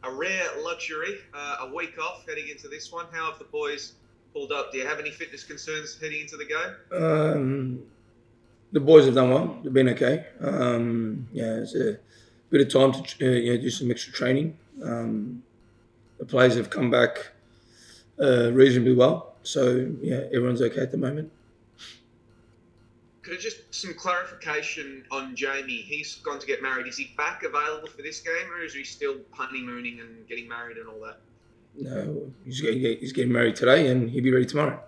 a rare luxury, a week off heading into this one. How have the boys pulled up? Do you have any fitness concerns heading into the game? The boys have done well. They've been okay. Yeah, it's a bit of time to do some extra training. The players have come back reasonably well. So yeah, everyone's okay at the moment. Could I just some clarification on Jamie? He's gone to get married. Is he back available for this game, or is he still honeymooning and getting married and all that? No, he's getting married today, and he'll be ready tomorrow.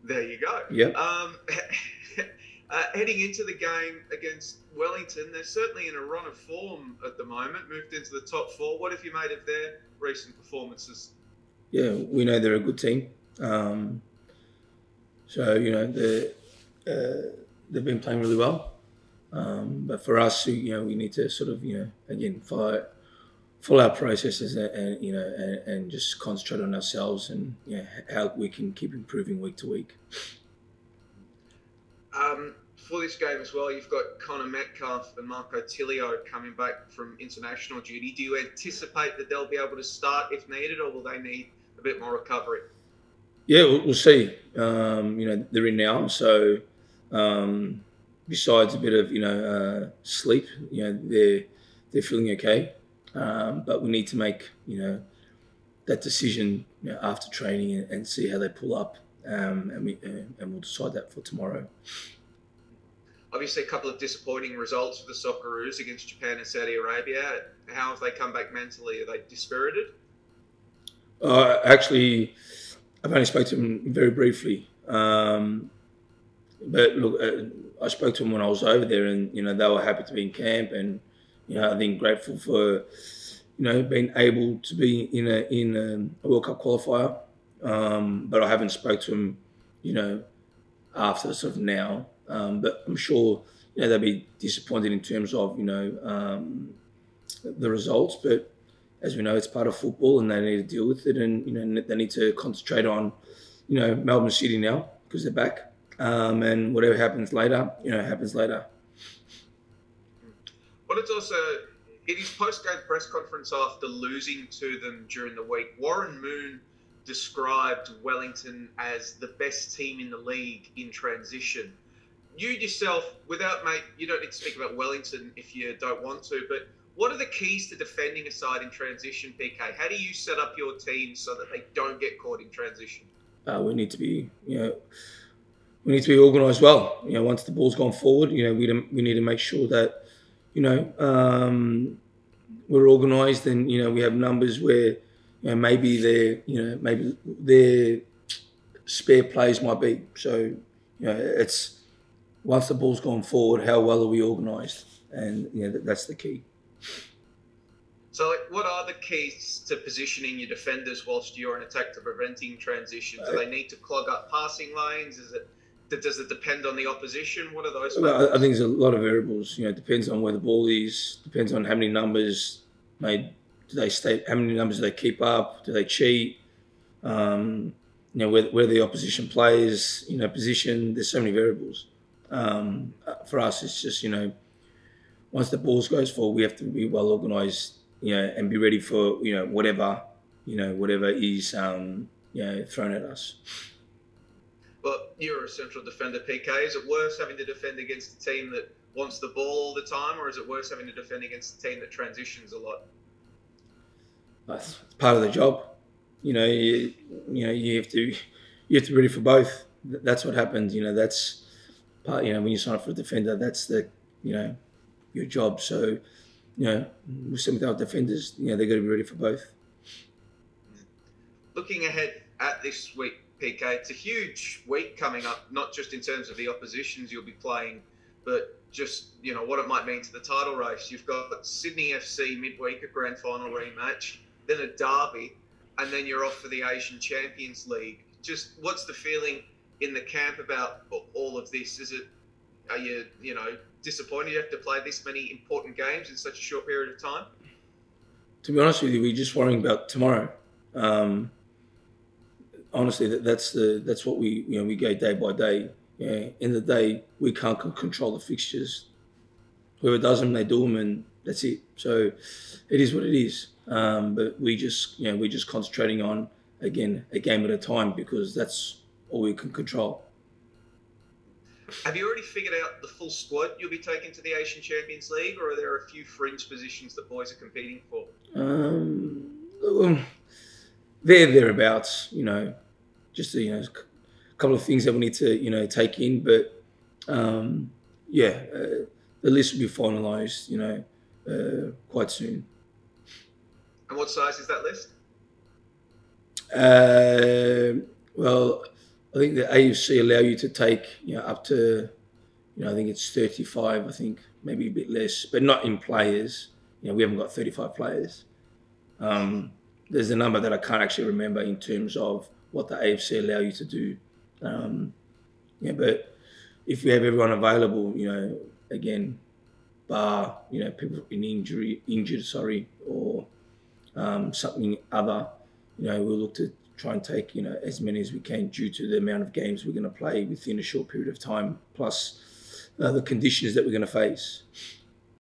There you go. Yep. Heading into the game against Wellington, they're certainly in a run of form at the moment, moved into the top four. What have you made of their recent performances? Yeah, we know they're a good team. So, they've been playing really well. But for us, we need to sort of, again, follow our processes and just concentrate on ourselves and how we can keep improving week to week. For this game as well, you've got Connor Metcalf and Marco Tilio coming back from international duty. Do you anticipate that they'll be able to start if needed, or will they need a bit more recovery? Yeah, we'll see. They're in now, so besides a bit of sleep, they're feeling okay. But we need to make that decision after training and see how they pull up, and we'll decide that for tomorrow. Obviously, a couple of disappointing results for the Socceroos against Japan and Saudi Arabia. How have they come back mentally? Are they dispirited? Actually, I've only spoke to them very briefly. But look, I spoke to them when I was over there, and they were happy to be in camp, and I think grateful for being able to be in a World Cup qualifier. But I haven't spoke to them, after sort of now. But I'm sure they'll be disappointed in terms of the results. But as we know, it's part of football, and they need to deal with it, and they need to concentrate on Melbourne City now because they're back. And whatever happens later, happens later. But it's also, in his post-game press conference after losing to them during the week, Warren Moon described Wellington as the best team in the league in transition. You yourself, you don't need to speak about Wellington if you don't want to, but what are the keys to defending a side in transition, PK? How do you set up your team so that they don't get caught in transition? We need to be, organised well. Once the ball's gone forward, we need to make sure that, we're organised, and we have numbers where maybe their spare plays might be. So it's once the ball's gone forward, how well are we organised, and that's the key. So, what are the keys to positioning your defenders whilst you're in attack to preventing transition? Do they need to clog up passing lanes? Does it depend on the opposition? What are those? Well, I think there's a lot of variables. It depends on where the ball is. Depends on how many numbers made. Do they stay? How many numbers do they keep up? Do they cheat? Where the opposition plays. Position. There's so many variables. For us, it's just once the ball goes forward, we have to be well organised. And be ready for whatever is thrown at us. Well, you're a central defender, PK. Is it worse having to defend against a team that wants the ball all the time, or is it worse having to defend against a team that transitions a lot? It's part of the job. You have to be ready for both. That's what happens. That's part. When you sign up for a defender, that's your job. So. With some of our defenders, they've got to be ready for both. Looking ahead at this week, PK, it's a huge week coming up, not just in terms of the oppositions you'll be playing, but just, what it might mean to the title race. You've got Sydney FC midweek, a grand final rematch, then a derby, and then you're off for the Asian Champions League. Just what's the feeling in the camp about all of this? Are you, disappointed you have to play this many important games in such a short period of time? To be honest with you, we're just worrying about tomorrow. Honestly, that's what we go day by day. In the day, we can't control the fixtures. Whoever does them, they do them, and that's it. So it is what it is. But we're just concentrating on, again, a game at a time, because that's all we can control. Have you already figured out the full squad you'll be taking to the Asian Champions League, or are there a few fringe positions that boys are competing for? Well, thereabouts, just a couple of things that we need to take in, but the list will be finalised quite soon. And what size is that list? Well, I think the AFC allow you to take up to I think it's 35, I think maybe a bit less, but not in players. We haven't got 35 players. There's a number that I can't actually remember in terms of what the AFC allow you to do. But if we have everyone available, again, bar people injured, or something other, we'll look to try and take as many as we can, due to the amount of games we're going to play within a short period of time, plus the conditions that we're going to face.